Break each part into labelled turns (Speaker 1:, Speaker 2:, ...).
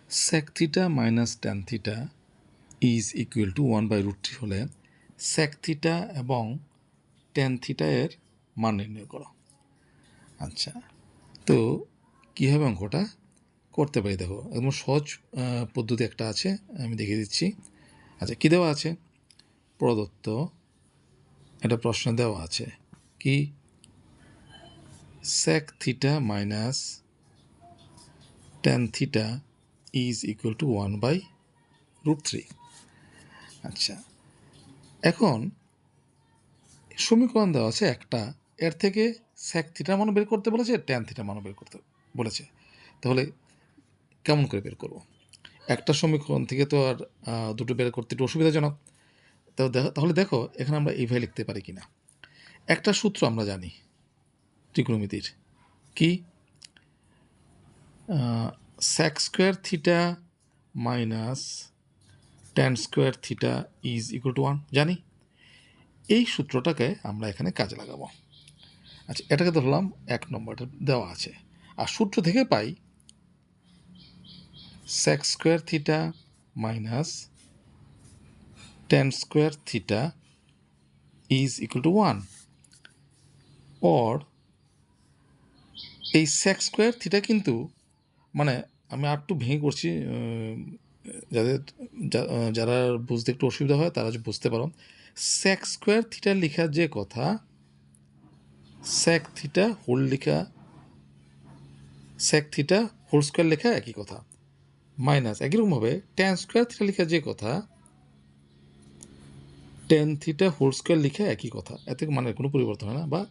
Speaker 1: sec theta minus tan theta is equal to 1/√3 হলে sec theta এবং tan theta এর মান নির্ণয় করো। আচ্ছা, তো কীভাবে অঙ্কটা করতে পারি দেখো, একদম সহজ পদ্ধতি একটা আছে, আমি দেখিয়ে দিচ্ছি। আচ্ছা, কী দেওয়া আছে? প্রদত্ত একটা প্রশ্ন দেওয়া আছে কি sec theta minus tan theta is equal to 1/√3। আচ্ছা, এখন সমীকরণ দেওয়া আছে একটা, এর থেকে sec theta মান বের করতে বলেছে, tan theta মান বের করতে বলেছে। তাহলে কেমন করে বের করব? একটা সমীকরণ থেকে তো আর দুটো বের করতে একটু অসুবিধাজনক। তাহলে দেখো এখানে আমরা এইভাবে লিখতে পারি কিনা। একটা সূত্র আমরা জানি ত্রিকোণমিতির, কি sec square theta minus tan square theta is equal to 1 জানি। এই সূত্রটাকে আমরা এখানে কাজে লাগাবো। আচ্ছা, এটাকে ধরলাম এক নম্বরটা দেওয়া আছে, আর সূত্র থেকে পাই sec square theta minus tan square theta is equal to 1, or এই sec স্কোয়ার থিটা কিন্তু, মানে আমি আর একটু ভেঙে করছি, যারা বুঝতে একটু অসুবিধা হয় তারা বুঝতে পারো। sec স্কোয়ার থিটা লেখা যে কথা, sec থিটা হোল স্কোয়ার লেখা একই কথা, মাইনাস একই রকমভাবে tan স্কোয়ার থিটা লেখা যে কথা, tan থিটা হোল স্কোয়ার লেখা একই কথা, এতে মানে কোনো পরিবর্তন হয় না, বা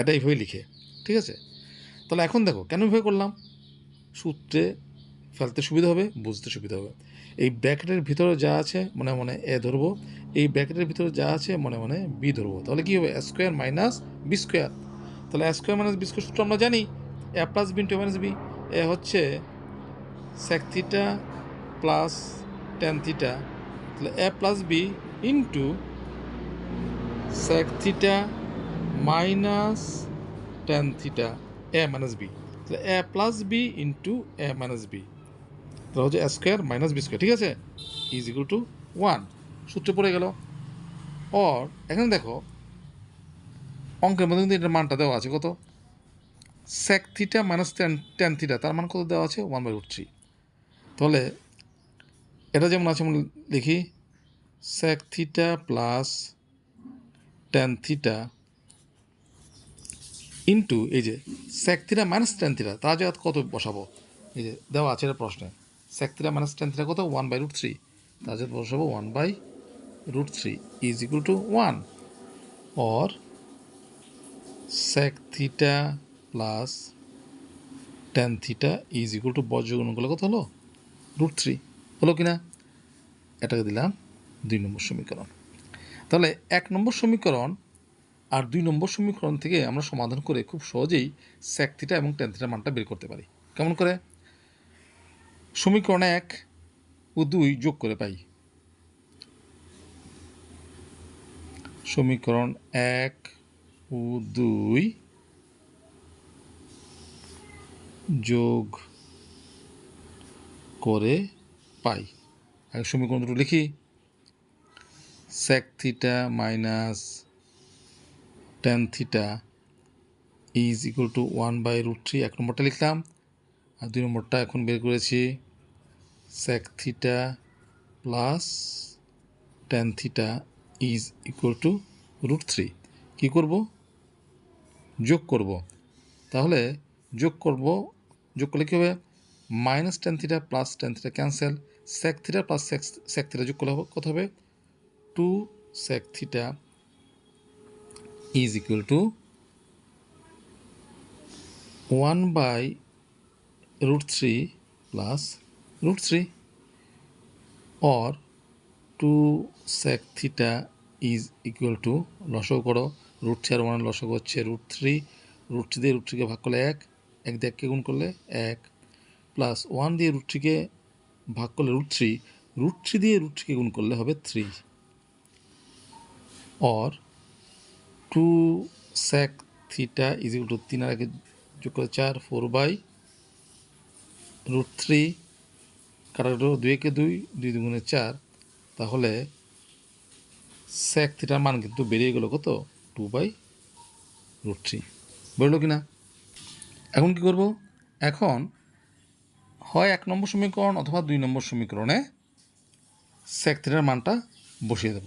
Speaker 1: এটা এইভাবেই লিখে। ঠিক আছে, তাহলে এখন দেখো কেন এইভাবে করলাম, সূত্রে ফেলতে সুবিধা হবে, বুঝতে সুবিধা হবে। এই ব্র্যাকেটের ভিতরে যা আছে মনে মনে এ ধরবো, এই ব্র্যাকেটের ভিতরে যা আছে মনে মনে বি ধরবো, তাহলে কী হবে? A square minus B square. তাহলে A square minus B square সূত্র আমরা জানি, A plus B into minus B. A হচ্ছে sec theta plus tan theta, তাহলে A plus B into sec theta minus tan theta A minus B, তাহলে A plus B into A minus B, তাহলে হচ্ছে square minus B square. ঠিক আছে, is equal to 1, সূত্রে পড়ে গেল। Or এখানে দেখো অঙ্কের মধ্যে কিন্তু এটার মানটা দেওয়া আছে কত, sec theta minus tan theta, তার মান কত দেওয়া আছে? 1/√3। তাহলে এটা যেমন আছে আমরা লিখি sec theta plus tan theta into এই যে sec theta minus tan theta, তার জায়গায় কত বসাবো? এই যে দেওয়া আছে এটা প্রশ্নে, sec theta minus tan theta কত? 1/√3, তার জায়গায় বসাবো 1/√3 is equal to 1, or sec theta plus tan theta is equal to বজ্রগুণ করলে কত হলো? √3 হলো কিনা? এটাকে দিলাম 2 নম্বর সমীকরণ। তাহলে 1 নম্বর সমীকরণ আর 2 নম্বর সমীকরণ থেকে আমরা সমাধান করে খুব সহজেই sec থিটা এবং tan থিটার মানটা বের করতে পারি। কেমন করে? সমীকরণ 1 ও 2 যোগ করে পাই। সমীকরণ 1 ও 2 যোগ করে পাই। আগে সমীকরণ দুটো লিখি, sec theta minus tan theta is equal two 1/√3, 1 নম্বরটা লিখলাম, আর 2 নম্বরটা এখন বের করেছি sec theta plus tan theta is equal two √3। কী করব? যোগ করব। তাহলে যোগ করলে কী হবে? Minus tan theta plus tan theta cancel, sec theta plus sec theta যোগ করলে কত হবে? 2 sec theta is equal two 1/√3 plus √3, or 2 sec theta is equal two, লসাগু করো, √3 আর 1 লসাগু হচ্ছে √3, √3 দিয়ে √3কে ভাগ করলে 1, 1 দিয়ে 1কে গুণ করলে 1, প্লাস 1 দিয়ে √3কে ভাগ করলে √3, √3 দিয়ে √3কে গুণ করলে হবে 3, or 2 sec theta is equal two 3 আর 1 যোগ করে 4, 4/√3 কাটাকাটি 2 একে 2, 2 দুগুণে 4, তাহলে sec থিটার মান কিন্তু বেরিয়ে গেল কত? 2/√3 বেরোলো কি না? এখন কি করব? এখন হয় 1 নম্বর সমীকরণ অথবা 2 নম্বর সমীকরণে sec থিটার মানটা বসিয়ে দেব।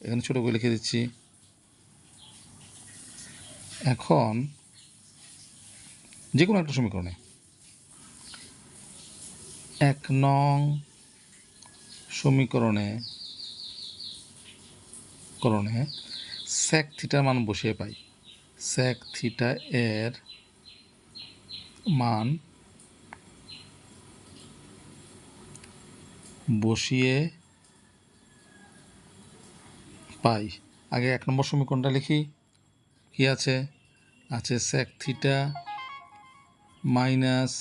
Speaker 1: এখানে ছোটো করে লিখে দিচ্ছি। এখন যে কোনো একটা সমীকরণে 1 নং সমীকরণে sec থিটার মান বসিয়ে পাই। sec থিটা এর মান বসিয়ে পাই। আগে 1 নম্বর সমীকরণটা লিখি। কি আছে? sec theta minus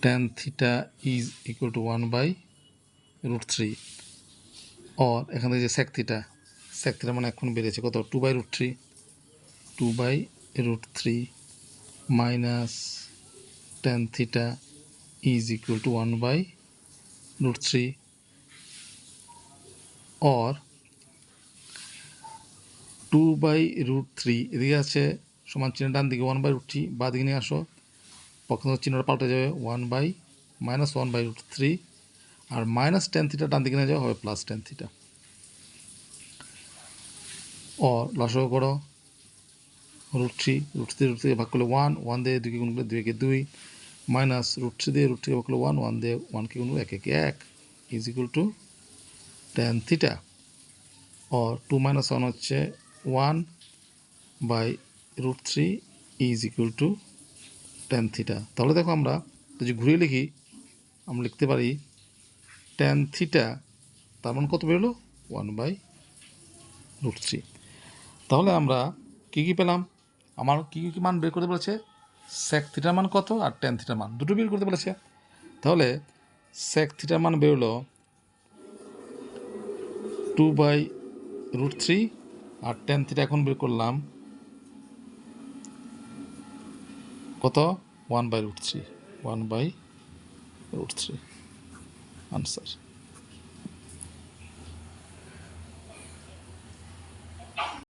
Speaker 1: tan theta is equal two 1/√3, और এখান থেকে যে sec থিটা মানে এখন বেড়েছে কত? 2/√3 minus tan theta is equal two 1/√3, और 2/√3 এদিকে আছে সমান চিহ্ন ডান দিকে 1/√3, বা দিকে নিয়ে আসো, পক্ষান্তর চিহ্নটা পাল্টে যাবে -1/√3, আর মাইনাস tan থিটা ডান দিকে নিয়ে যাওয়া হবে প্লাস tan থিটা, और লসাগু করো √3 ভাগ করলে 1 দিয়ে 2কে গুণ করলে 2 একে 2, মাইনাস √3 দিয়ে √3 ভাগ করলে 1 দিয়ে 1কে গুণ করলে 1 একে 1 is equal two tan theta, और 2 - 1 হচ্ছে 1/√3 is equal two tan theta. তাহলে দেখো আমরা যদি ঘুরিয়ে লিখি, আমরা লিখতে পারি tan থিটা তার মান কত বেরোলো? 1/√3। তাহলে আমরা কি পেলাম? আমার কি মান বের করতে বলেছে? sec থিটার মান কত আর tan থিটার মান দুটো বের করতে বলেছে। তাহলে sec থিটার মান বেরোলো 2/√3, আর tan থিটা এখন বের করলাম কত? 1/√3 আনসার।